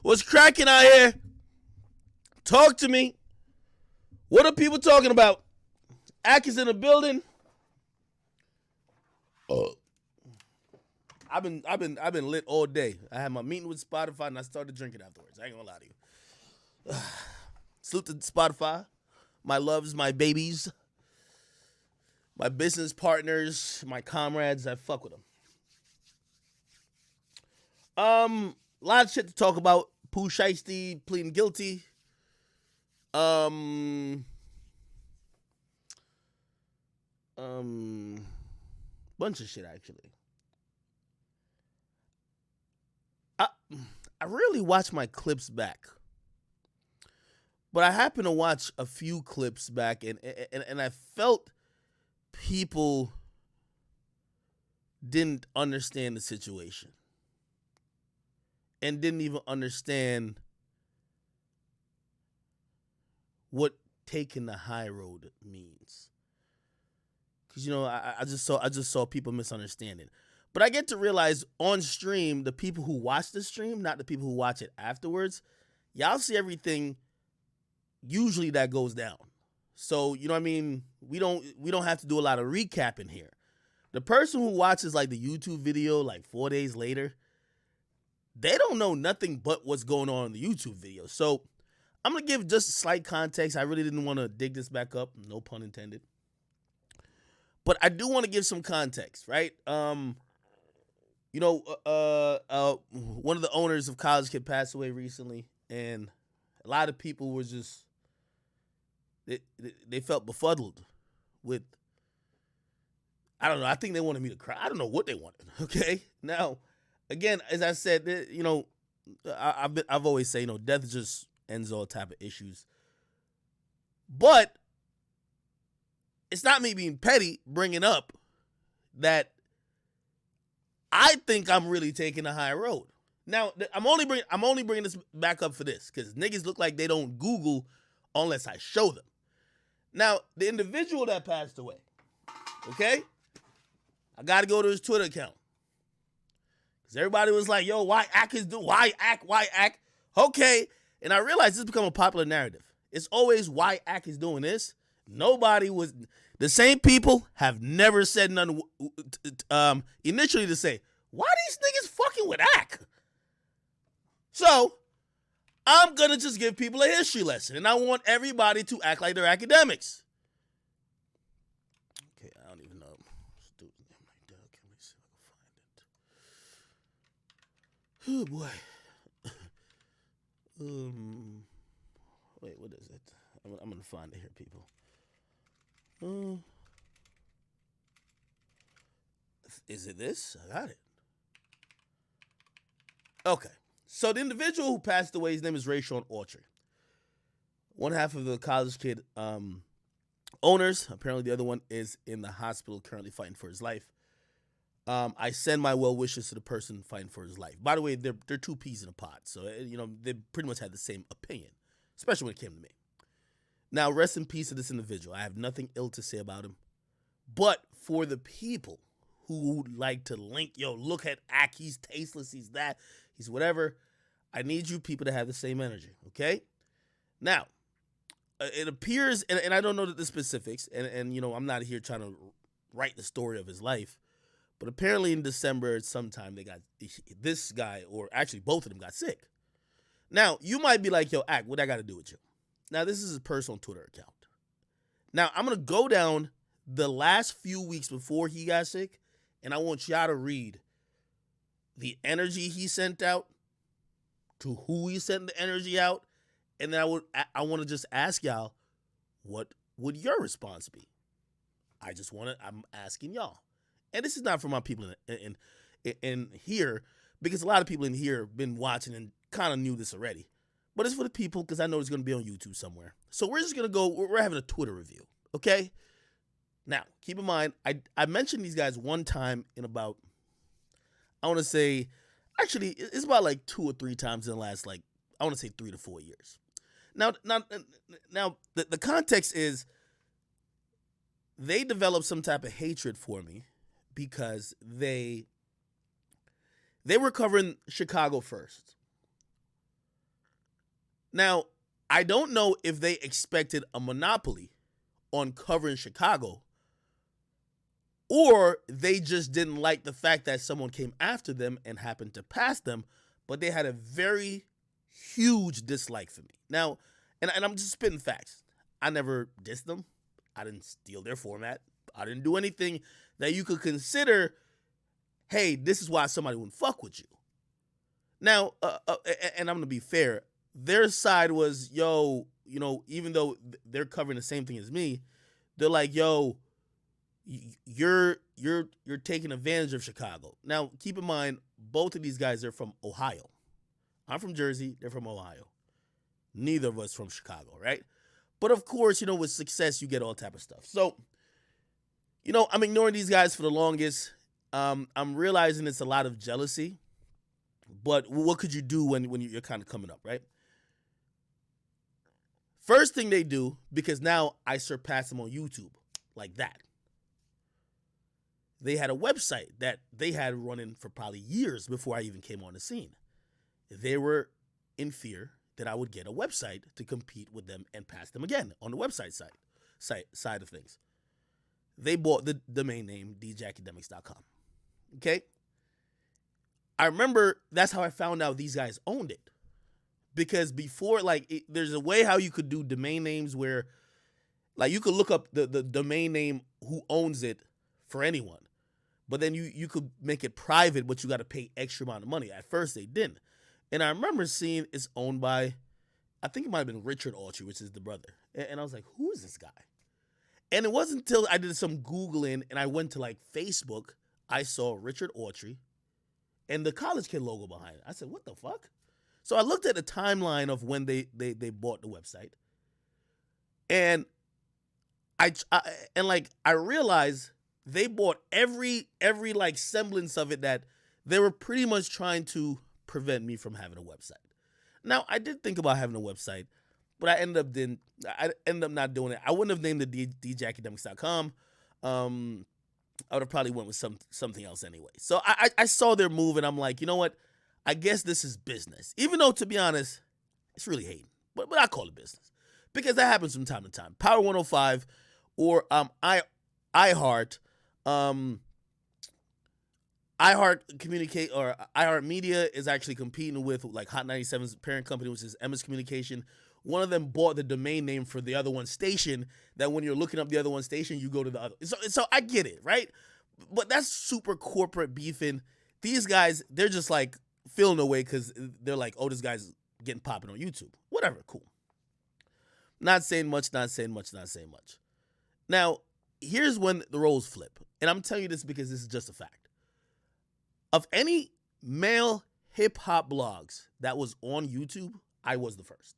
What's cracking out here? Talk to me. What are people talking about? Ak is in the building. Oh. I've been lit all day. I had my meeting with Spotify and I started drinking afterwards. I ain't gonna lie to you. Salute to Spotify, my loves, my babies, my business partners, my comrades. I fuck with them. A lot of shit to talk about. Pooh Shiesty pleading guilty. Bunch of shit actually. I really watch my clips back, but I happen to watch a few clips back, and I felt people didn't understand the situation and didn't even understand what taking the high road means. Because I just saw people misunderstanding. But I get to realize on stream, the people who watch the stream, not the people who watch it afterwards, y'all see everything usually that goes down. So, you know what I mean? We don't have to do a lot of recapping here. The person who watches like the YouTube video like 4 days later, they don't know nothing but what's going on in the YouTube video. So I'm going to give just slight context. I really didn't want to dig this back up. No pun intended. But I do want to give some context, right? One of the owners of KollegeKid passed away recently, and a lot of people were just, they felt befuddled with, I don't know, I think they wanted me to cry. I don't know what they wanted, okay? Now, again, as I said, I've always said, death just ends all type of issues. But it's not me being petty bringing up that I think I'm really taking a high road. Now, I'm only bringing this back up for this because niggas look like they don't Google unless I show them. Now, the individual that passed away, okay? I got to go to his Twitter account because everybody was like, "Yo, why Ak is doing? Why Ak?" Okay, and I realized this become a popular narrative. It's always why Ak is doing this. Nobody was. The same people have never said nothing initially to say, why these niggas fucking with Ak? So, I'm going to just give people a history lesson, and I want everybody to act like they're academics. Okay, I don't even know. Let me see if I can find it. Oh, boy. Wait, what is it? I'm going to find it here, people. Is it this? I got it. Okay. So the individual who passed away, his name is Rayshawn Autry. One half of the KollegeKid owners. Apparently the other one is in the hospital currently fighting for his life. I send my well wishes to the person fighting for his life. By the way, they're two peas in a pod. So, they pretty much had the same opinion, especially when it came to me. Now, rest in peace to this individual. I have nothing ill to say about him. But for the people who like to link, look at Ak, he's tasteless, he's that, he's whatever, I need you people to have the same energy, okay? Now, it appears, and I don't know the specifics, and I'm not here trying to write the story of his life, but apparently in December sometime this guy, or actually both of them got sick. Now, you might be like, yo, Ak, what I got to do with you? Now, this is his personal Twitter account. Now, I'm going to go down the last few weeks before he got sick, and I want y'all to read the energy he sent out, to who he sent the energy out, and then I want to just ask y'all, what would your response be? I'm asking y'all. And this is not for my people in here, because a lot of people in here have been watching and kind of knew this already. But it's for the people because I know it's going to be on YouTube somewhere. So we're just going to go, we're having a Twitter review, okay? Now, keep in mind, I mentioned these guys one time in about, I want to say, actually, it's about like 2 or 3 times in the last, I want to say 3 to 4 years. Now, the context is they developed some type of hatred for me because they were covering Chicago first. Now, I don't know if they expected a monopoly on covering Chicago, or they just didn't like the fact that someone came after them and happened to pass them, but they had a very huge dislike for me. Now, and I'm just spitting facts. I never dissed them. I didn't steal their format. I didn't do anything that you could consider, hey, this is why somebody wouldn't fuck with you. Now, and I'm going to be fair, their side was, yo, even though they're covering the same thing as me, they're like, yo, you're taking advantage of Chicago. Now, keep in mind, both of these guys are from Ohio. I'm from Jersey. They're from Ohio. Neither of us from Chicago, right? But of course, with success, you get all type of stuff. So, I'm ignoring these guys for the longest. I'm realizing it's a lot of jealousy. But what could you do when you're kind of coming up, right? First thing they do, because now I surpass them on YouTube like that. They had a website that they had running for probably years before I even came on the scene. They were in fear that I would get a website to compete with them and pass them again on the website side of things. They bought the domain name djakademiks.com. Okay? I remember that's how I found out these guys owned it. Because before, there's a way how you could do domain names where, you could look up the domain name who owns it for anyone. But then you could make it private, but you got to pay extra amount of money. At first, they didn't. And I remember seeing it's owned by, I think it might have been Richard Autry, which is the brother. And I was like, who is this guy? And it wasn't until I did some Googling and I went to Facebook, I saw Richard Autry and the KollegeKid logo behind it. I said, what the fuck? So I looked at the timeline of when they bought the website. And I realized they bought every semblance of it that they were pretty much trying to prevent me from having a website. Now, I did think about having a website, but I ended up not doing it. I wouldn't have named it djakademiks.com. I would have probably went with something else anyway. So I saw their move and I'm like, you know what? I guess this is business. Even though, to be honest, it's really hating. But I call it business. Because that happens from time to time. Power 105 or iHeart. iHeart Communicate or iHeart Media is actually competing with Hot 97's parent company, which is Emmis Communication. One of them bought the domain name for the other one station. That when you're looking up the other one station, you go to the other. So I get it, right? But that's super corporate beefing. These guys, they're just feeling away because they're like, oh, this guy's getting popping on YouTube. Whatever, cool. Not saying much. Now, here's when the roles flip. And I'm telling you this because this is just a fact. Of any male hip-hop blogs that was on YouTube, I was the first.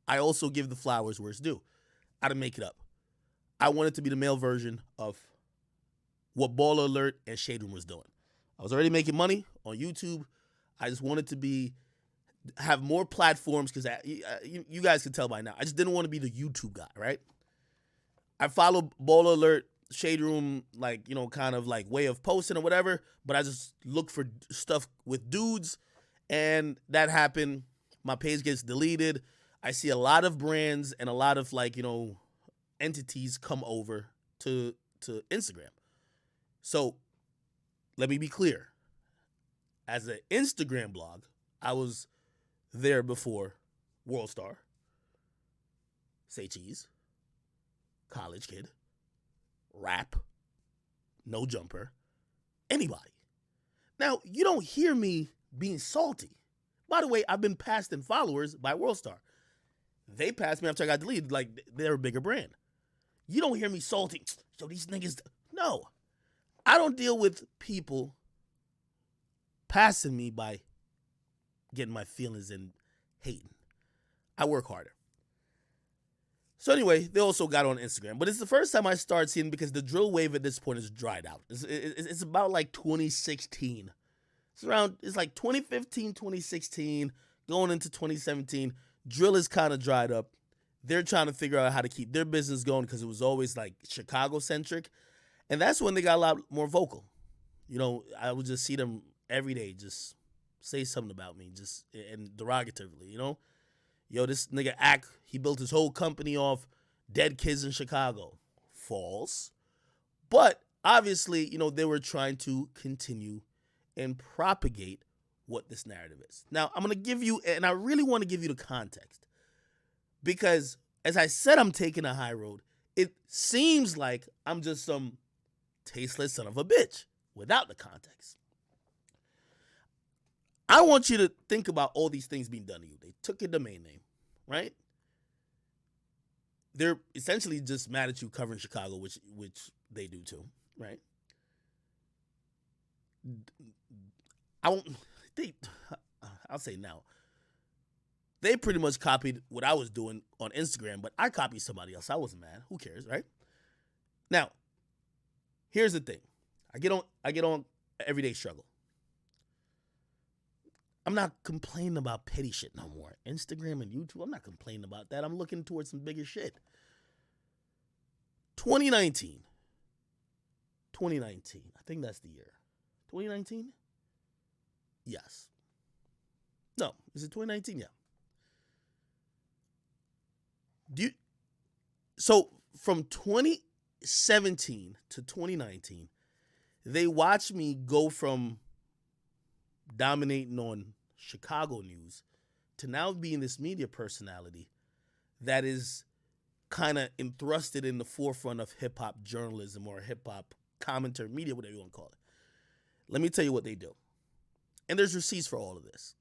I also give the flowers where it's due. I didn't make it up. I wanted to be the male version of what Baller Alert and Shade Room was doing. I was already making money on YouTube. I just wanted to have more platforms because you guys can tell by now. I just didn't want to be the YouTube guy, right? I follow Baller Alert, Shade Room, way of posting or whatever, but I just look for stuff with dudes, and that happened. My page gets deleted. I see a lot of brands and a lot of entities come over to Instagram. So let me be clear. As an Instagram blog, I was there before WorldStar, Say Cheese, KollegeKid, Rap, No Jumper, anybody. Now, you don't hear me being salty. By the way, I've been passed in followers by WorldStar. They passed me after I got deleted. They're a bigger brand. You don't hear me salty. Yo, these niggas. No. I don't deal with people passing me by getting my feelings and hating. I work harder. So anyway, they also got on Instagram. But it's the first time I started seeing, because the drill wave at this point is dried out. It's about 2016. It's 2015, 2016, going into 2017. Drill is kind of dried up. They're trying to figure out how to keep their business going because it was always Chicago-centric. And that's when they got a lot more vocal. I would just see them every day just say something about me, just and derogatively, Yo, this nigga he built his whole company off dead kids in Chicago. False. But obviously, they were trying to continue and propagate what this narrative is. Now, I'm going to give you, and I really want to give you the context, because as I said, I'm taking a high road. It seems like I'm just some tasteless son of a bitch without the context. I want you to think about all these things being done to you. They took your domain name, right? They're essentially just mad at you covering Chicago, which they do too, right? I'll say now. They pretty much copied what I was doing on Instagram, but I copied somebody else. I wasn't mad. Who cares, right? Now, here's the thing. I get on everyday struggle. I'm not complaining about petty shit no more. Instagram and YouTube, I'm not complaining about that. I'm looking towards some bigger shit. 2019. I think that's the year. 2019? Yes. No, is it 2019? Yeah. So from 2017 to 2019, they watched me go from dominating on Chicago news to now being this media personality that is kind of entrusted in the forefront of hip-hop journalism or hip-hop commentary media, whatever you want to call it. Let me tell you what they do. And there's receipts for all of this.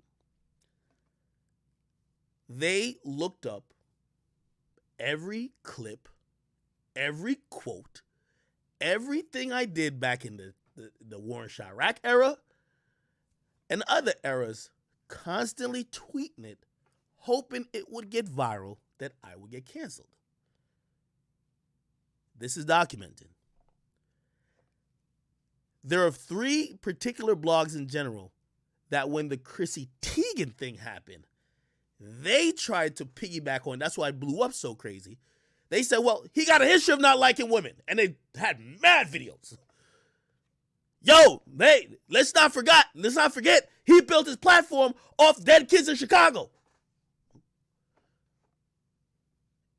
They looked up every clip, every quote, everything I did back in the Warren Chirac era and other eras, constantly tweeting it, hoping it would get viral, that I would get canceled. This is documented. There are 3 particular blogs in general that when the Chrissy Teigen thing happened, they tried to piggyback on. That's why it blew up so crazy. They said, well, he got a history of not liking women. And they had mad videos. Yo, let's not forget, he built his platform off dead kids in Chicago.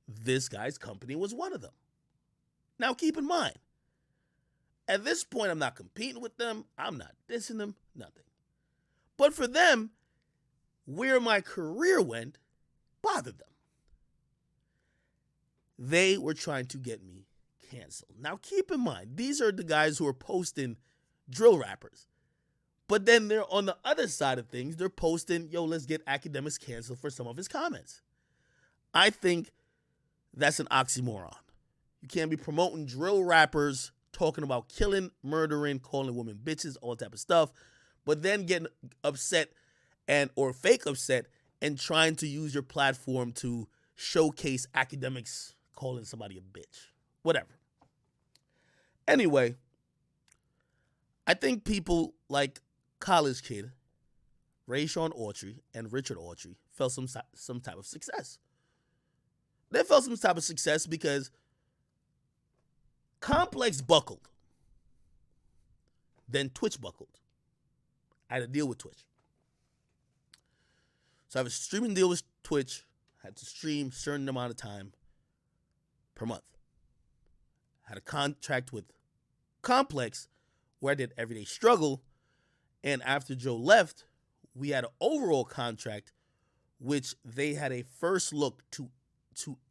This guy's company was one of them. Now keep in mind, at this point, I'm not competing with them. I'm not dissing them, nothing. But for them, where my career went bothered them. They were trying to get me canceled. Now keep in mind, these are the guys who are posting drill rappers. But then they're on the other side of things, they're posting, yo, let's get Akademiks canceled for some of his comments. I think that's an oxymoron. You can't be promoting drill rappers, talking about killing, murdering, calling women bitches, all that type of stuff, but then getting upset or fake upset and trying to use your platform to showcase Akademiks calling somebody a bitch. Whatever. Anyway, I think people like College Kidd, Rayshawn Autry, and Richard Autry felt some type of success. They felt some type of success because Complex buckled. Then Twitch buckled. I had to deal with Twitch. So I have a streaming deal with Twitch. I had to stream a certain amount of time per month. I had a contract with Complex where I did Everyday Struggle. And after Joe left, we had an overall contract which they had a first look to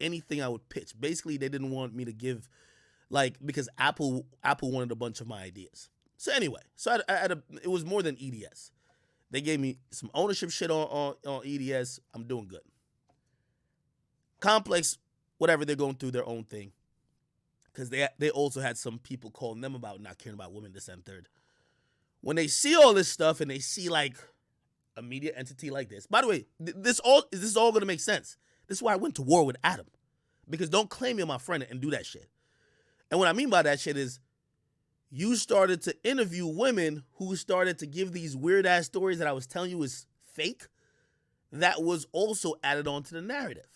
anything I would pitch. Basically, they didn't want me to give, because Apple wanted a bunch of my ideas. So anyway, it was more than EDS. They gave me some ownership shit on EDS. I'm doing good. Complex, whatever, they're going through their own thing. Because they also had some people calling them about not caring about women, this and third. When they see all this stuff and they see a media entity like this. By the way, this is all going to make sense. This is why I went to war with Adam. Because don't claim you're my friend and do that shit. And what I mean by that shit is you started to interview women who started to give these weird-ass stories that I was telling you is fake. That was also added on to the narrative.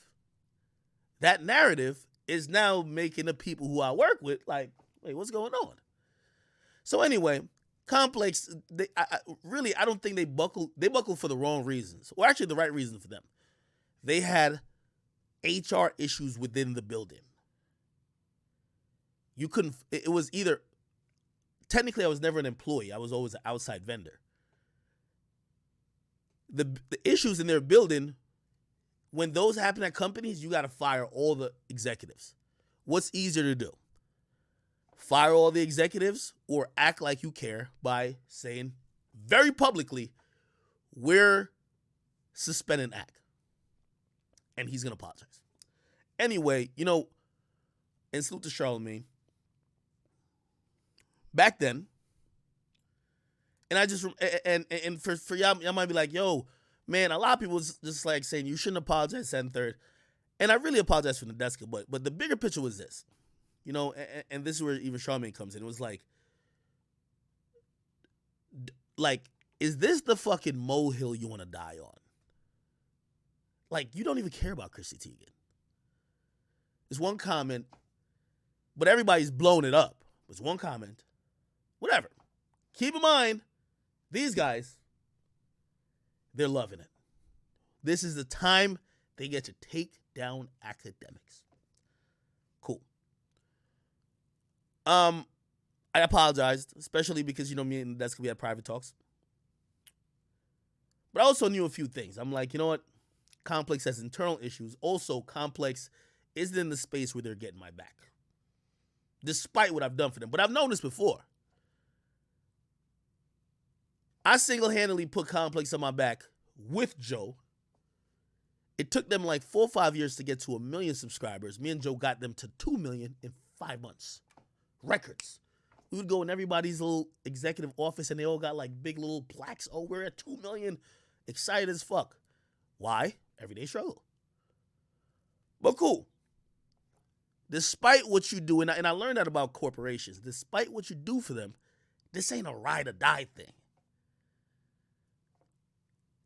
That narrative is now making the people who I work with wait, what's going on? So anyway, Complex, really, I don't think they buckled. They buckled for the wrong reasons, or actually the right reason for them. They had HR issues within the building. You couldn't. It was either technically I was never an employee. I was always an outside vendor. The issues in their building, when those happen at companies, you got to fire all the executives. What's easier to do? Fire all the executives or act like you care by saying very publicly, we're suspending Ack. And he's going to apologize. Anyway, and salute to Charlemagne. Back then, and I just, and for y'all might be like, yo, man, a lot of people was just like saying you shouldn't apologize and third. And I really apologize for Nadeska, but the bigger picture was this. And this is where even Charlemagne comes in. It was like, is this the fucking molehill you want to die on? Like, you don't even care about Chrissy Teigen. There's one comment, but everybody's blown it up. There's one comment. Whatever. Keep in mind, these guys, they're loving it. This is the time they get to take down Akademiks. Cool. I apologized, especially because, me and Deska, we had private talks. But I also knew a few things. I'm like, you know what? Complex has internal issues. Also, Complex isn't in the space where they're getting my back. Despite what I've done for them. But I've known this before. I single-handedly put Complex on my back with Joe. It took them like 4 or 5 years to get to 1 million subscribers. Me and Joe got them to 2 million in 5 months. Records. We would go in everybody's little executive office and they all got like big little plaques. Oh, we're at 2 million. Excited as fuck. Why? Everyday struggle. But cool. Despite what you do, and I learned that about corporations, despite what you do for them, this ain't a ride or die thing.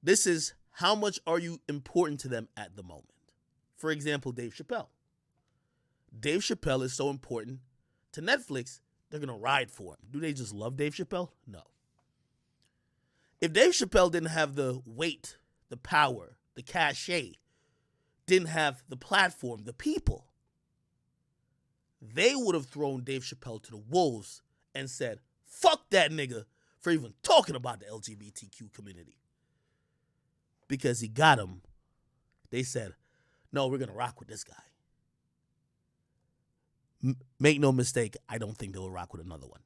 This is how much are you important to them at the moment. For example, Dave Chappelle. Dave Chappelle is so important to Netflix, they're going to ride for him. Do they just love Dave Chappelle? No. If Dave Chappelle didn't have the weight, the power, the cachet, didn't have the platform, the people, they would have thrown Dave Chappelle to the wolves and said, fuck that nigga for even talking about the LGBTQ community. Because he got him, they said, no, we're going to rock with this guy. Make no mistake, I don't think they will rock with another one.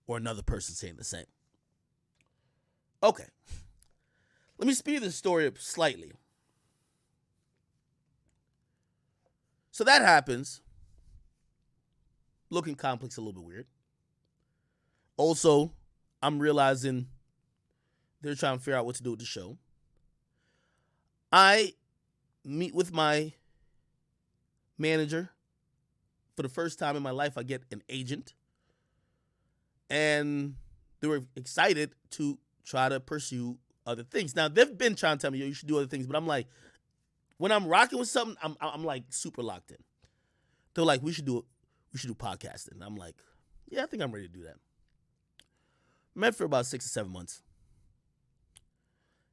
Or another person saying the same. Okay. Let me speed this story up slightly. So that happens. Looking Complex a little bit weird. Also, I'm realizing they're trying to figure out what to do with the show. I meet with my manager. For the first time in my life, I get an agent. And they were excited to try to pursue other things. Now, they've been trying to tell me, you should do other things. But I'm like, when I'm rocking with something, I'm like super locked in. They're like, we should do podcasting. And I'm like, yeah, I think I'm ready to do that. Met for about 6 or 7 months.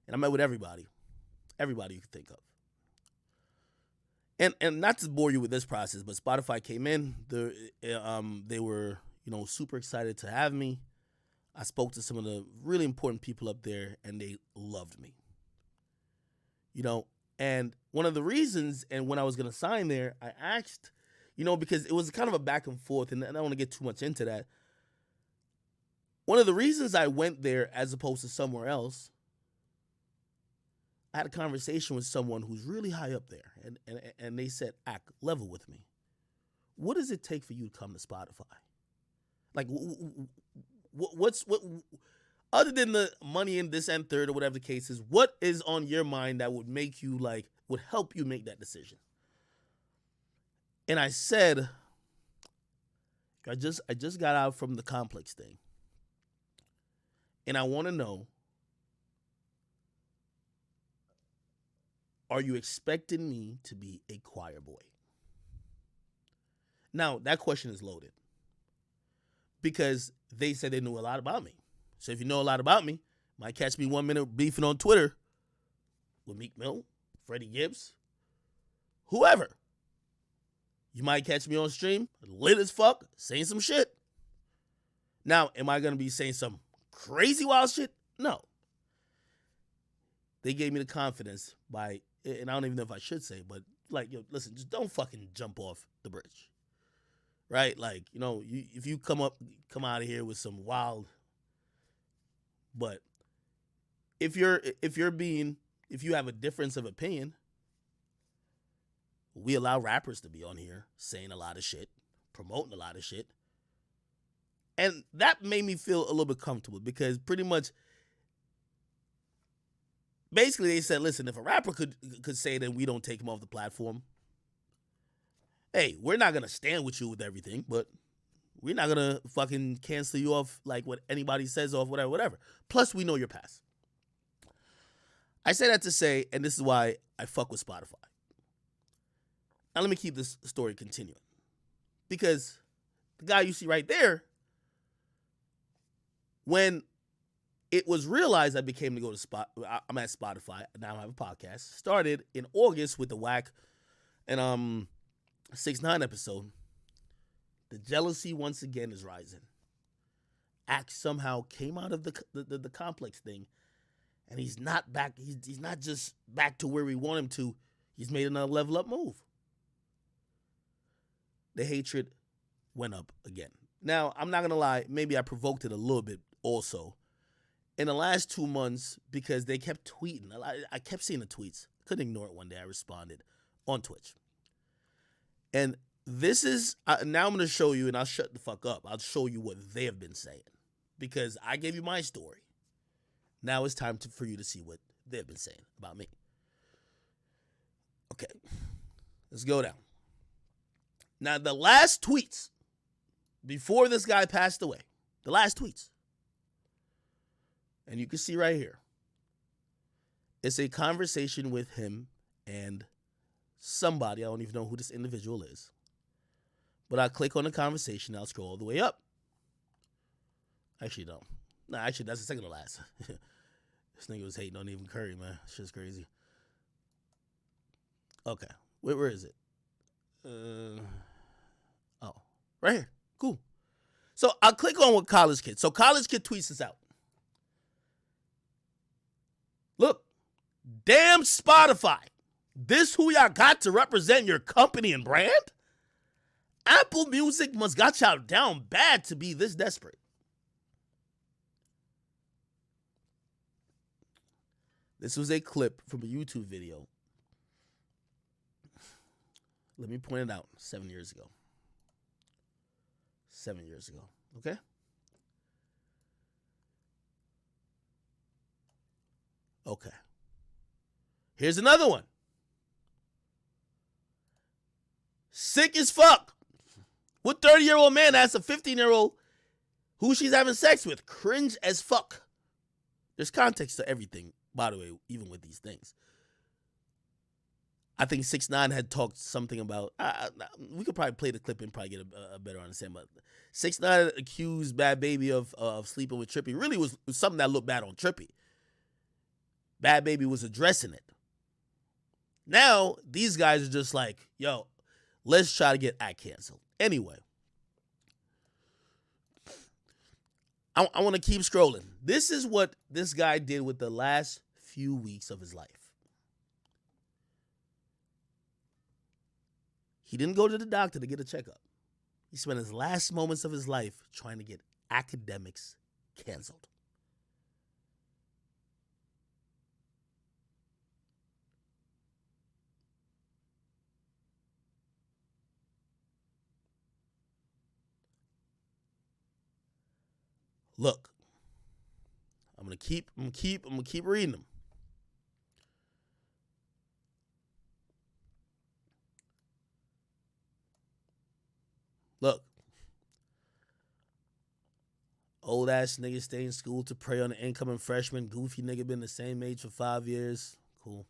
And I met with everybody you could think of. And not to bore you with this process, but Spotify came in. They were, super excited to have me. I spoke to some of the really important people up there, and they loved me. And one of the reasons, and when I was going to sign there, I asked, because it was kind of a back and forth, and I don't want to get too much into that. One of the reasons I went there as opposed to somewhere else, I had a conversation with someone who's really high up there, and they said, "Act level with me. What does it take for you to come to Spotify? Like, what other than the money in this and third or whatever the case is, what is on your mind that would make you would help you make that decision?" And I said, I just got out from the Complex thing, and I want to know, are you expecting me to be a choir boy? Now, that question is loaded because they said they knew a lot about me. So if you know a lot about me, might catch me 1 minute beefing on Twitter with Meek Mill, Freddie Gibbs, whoever. You might catch me on stream, lit as fuck, saying some shit. Now, am I going to be saying some crazy wild shit? No. They gave me the confidence by, and I don't even know if I should say, but like, yo, listen, just don't fucking jump off the bridge. Right? Like, you know, if you come out of here with some wild, but if you have a difference of opinion, we allow rappers to be on here saying a lot of shit, promoting a lot of shit. And that made me feel a little bit comfortable because pretty much, basically they said, listen, if a rapper could say that we don't take him off the platform, hey, we're not going to stand with you with everything, but we're not going to fucking cancel you off like what anybody says off, whatever. Plus, we know your past. I say that to say, and this is why I fuck with Spotify. Now, let me keep this story continuing. Because the guy you see right there, when it was realized I became to go to I'm at Spotify, now I have a podcast, started in August with the Whack and 6ix9ine episode. The jealousy once again is rising. Act somehow came out of the complex thing, and he's not back. He's not just back to where we want him to. He's made another level up move. The hatred went up again. Now, I'm not going to lie. Maybe I provoked it a little bit also. In the last 2 months, because they kept tweeting. I kept seeing the tweets. Couldn't ignore it one day. I responded on Twitch. And this is, now I'm going to show you, and I'll shut the fuck up. I'll show you what they have been saying. Because I gave you my story. Now it's time for you to see what they've been saying about me. Okay. Let's go down. Now, the last tweets before this guy passed away, the last tweets, and you can see right here, it's a conversation with him and somebody. I don't even know who this individual is. But I'll click on the conversation. I'll scroll all the way up. Actually, no. No, actually, that's the second to last. This nigga was hating on even Curry, man. Shit's crazy. Okay. Where is it? Right here. Cool. So I'll click on what KollegeKid. So KollegeKid tweets this out. Look, damn Spotify. This who y'all got to represent your company and brand? Apple Music must got y'all down bad to be this desperate. This was a clip from a YouTube video. Let me point it out. 7 years ago. 7 years ago. Okay? Okay. Here's another one. Sick as fuck. What 30-year-old man asks a 15-year-old who she's having sex with? Cringe as fuck. There's context to everything, by the way, even with these things. I think 6ix9ine had talked something about, we could probably play the clip and probably get a better understanding, but 6ix9ine accused Bad Baby of sleeping with Trippie. Really was something that looked bad on Trippie. Bad Baby was addressing it. Now, these guys are just like, yo, let's try to get act canceled. Anyway, I want to keep scrolling. This is what this guy did with the last few weeks of his life. He didn't go to the doctor to get a checkup. He spent his last moments of his life trying to get Akademiks canceled. Look, I'm gonna keep reading them. Look, old ass nigga stay in school to prey on the incoming freshman. Goofy nigga been the same age for 5 years. Cool.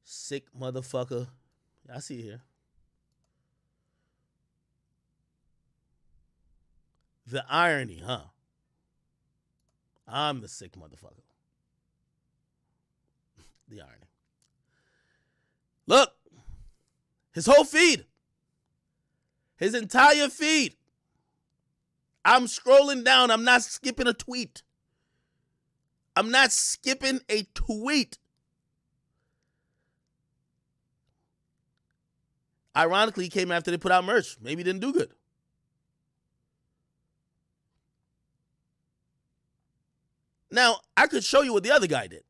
Sick motherfucker. I see it here. The irony, huh? I'm the sick motherfucker. The irony. Look, his whole feed, his entire feed. I'm scrolling down. I'm not skipping a tweet. I'm not skipping a tweet. Ironically, he came after they put out merch. Maybe he didn't do good. Now, I could show you what the other guy did.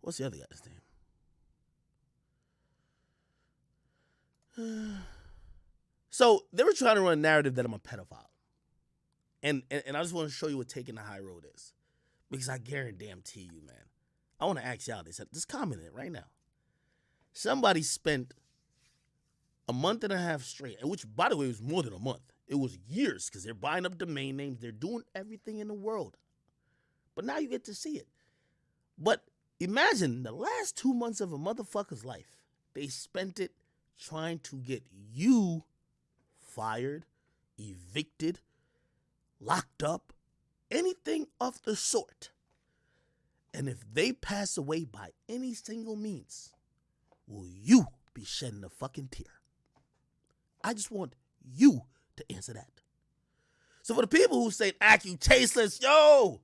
What's the other guy's name? So they were trying to run a narrative that I'm a pedophile. And I just want to show you what taking the high road is. Because I guarantee you, man. I want to ask y'all this. Just comment it right now. Somebody spent a month and a half straight, which, by the way, was more than a month. It was years because they're buying up domain names. They're doing everything in the world. But now you get to see it. But imagine the last 2 months of a motherfucker's life. They spent it trying to get you fired, evicted, locked up, anything of the sort. And if they pass away by any single means, will you be shedding a fucking tear? I just want you to answer that. So for the people who say, Ak, you tasteless, yo!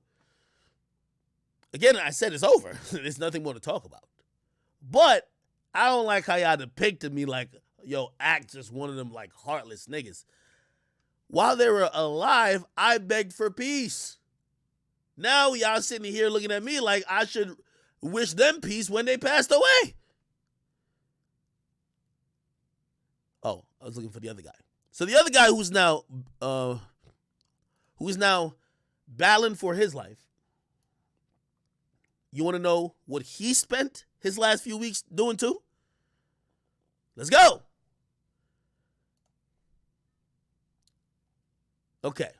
Again, I said it's over. There's nothing more to talk about. But I don't like how y'all depicted me like, yo, Ak just one of them like heartless niggas. While they were alive, I begged for peace. Now y'all sitting here looking at me like I should wish them peace when they passed away. Oh, I was looking for the other guy. So the other guy who's now battling for his life. You want to know what he spent his last few weeks doing too? Let's go. Okay.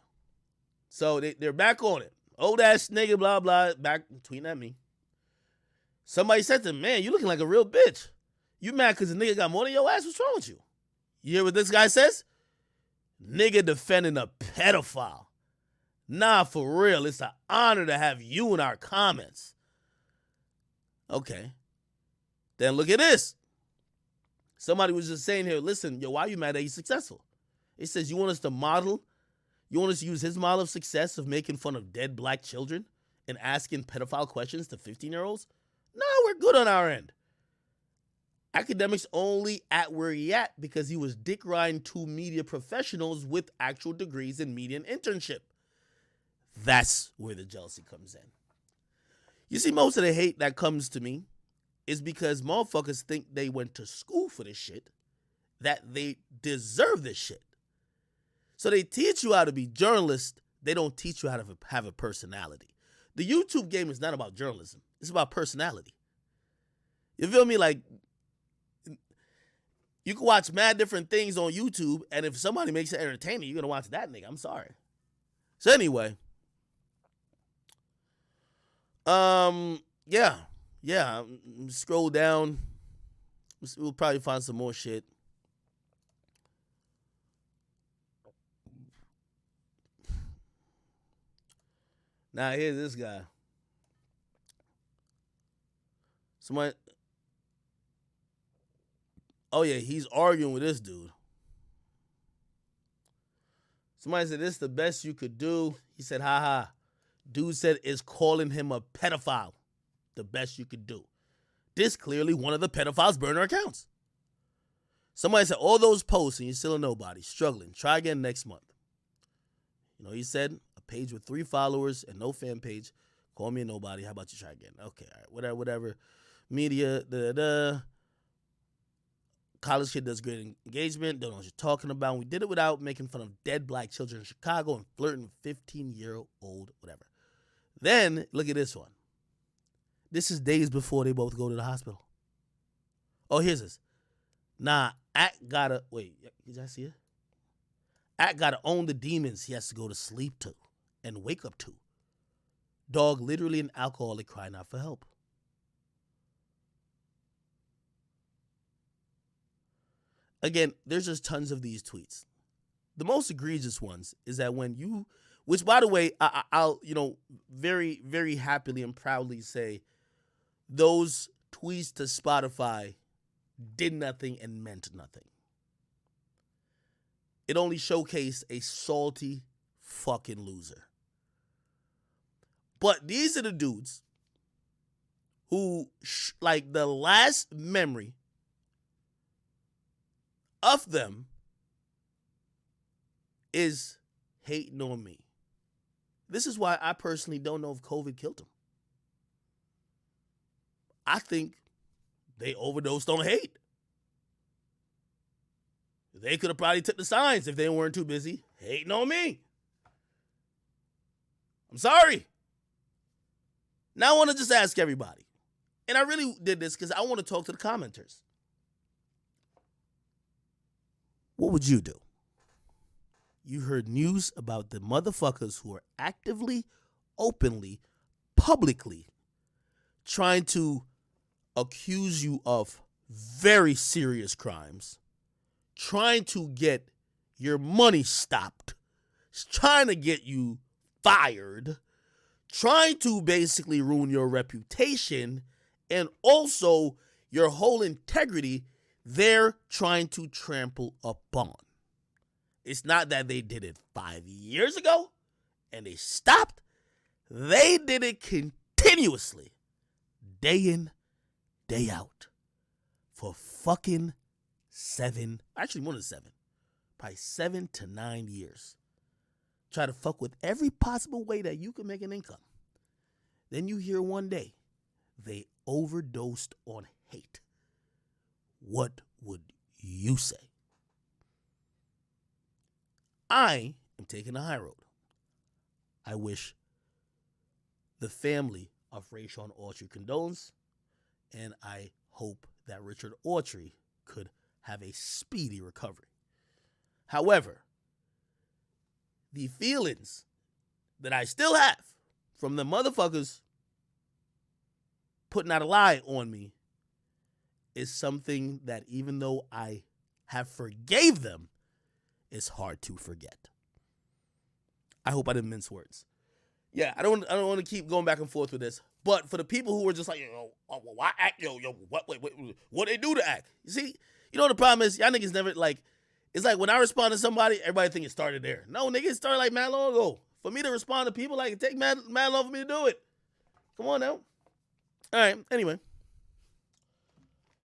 So they're back on it. Old ass nigga, blah, blah, back tweeting at me. Somebody said to him, man, you looking like a real bitch. You mad because the nigga got more than your ass? What's wrong with you? You hear what this guy says? Nigga defending a pedophile. Nah, for real. It's an honor to have you in our comments. Okay. Then look at this. Somebody was just saying here, listen, yo, why are you mad that he's successful? It says, you want us to model? You want us to use his model of success of making fun of dead black children and asking pedophile questions to 15-year-olds? No, we're good on our end. Akademiks only at where he at because he was dick riding 2 media professionals with actual degrees in media and internship. That's where the jealousy comes in. You see, most of the hate that comes to me is because motherfuckers think they went to school for this shit, that they deserve this shit. So they teach you how to be journalists. They don't teach you how to have a personality. The YouTube game is not about journalism. It's about personality. You feel me? Like, you can watch mad different things on YouTube, and if somebody makes it entertaining, you're going to watch that nigga. I'm sorry. So anyway, yeah, scroll down. We'll probably find some more shit. Now here's this guy. Somebody. Oh yeah, he's arguing with this dude. Somebody said, this is the best you could do. He said, haha. Dude said, is calling him a pedophile the best you could do. This clearly one of the pedophiles' burner accounts. Somebody said, all those posts and you're still a nobody, struggling. Try again next month. You know, he said, a page with 3 followers and no fan page. Call me a nobody. How about you try again? Okay, all right, whatever. Media, KollegeKid does great engagement. Don't know what you're talking about. We did it without making fun of dead black children in Chicago and flirting with 15-year-old, whatever. Then, look at this one. This is days before they both go to the hospital. Oh, here's this. Nah, Ak gotta, wait, did y'all see it? Ak gotta own the demons he has to go to sleep to and wake up to. Dog literally an alcoholic crying out for help. again, there's just tons of these tweets. The most egregious ones is that when you, which by the way, I'll very very happily and proudly say, those tweets to Spotify did nothing and meant nothing. It only showcased a salty fucking loser. But these are the dudes who, like, the last memory of them is hating on me. This is why I personally don't know if COVID killed him. I think they overdosed on hate. They could have probably took the signs if they weren't too busy hating on me. I'm sorry. Now I want to just ask everybody. And I really did this because I want to talk to the commenters. What would you do? You heard news about the motherfuckers who are actively, openly, publicly trying to accuse you of very serious crimes, trying to get your money stopped, trying to get you fired, trying to basically ruin your reputation and also your whole integrity. They're trying to trample upon. It's not that they did it 5 years ago and they stopped. They did it continuously, day in, day out, for fucking more than 7, probably 7 to 9 years. Try to fuck with every possible way that you can make an income. Then you hear one day they overdosed on hate. What would you say? I am taking the high road. I wish the family of Rayshawn Autry condones, and I hope that Richard Autry could have a speedy recovery. However, the feelings that I still have from the motherfuckers putting out a lie on me is something that, even though I have forgave them, it's hard to forget. I hope I didn't mince words. Yeah, I don't want to keep going back and forth with this. But for the people who were just like, why act, what they do to act? You see, the problem is, y'all niggas never, like, it's like when I respond to somebody, everybody think it started there. No, nigga, it started like mad long ago. For me to respond to people, like, it take mad long for me to do it. Come on now. All right, anyway.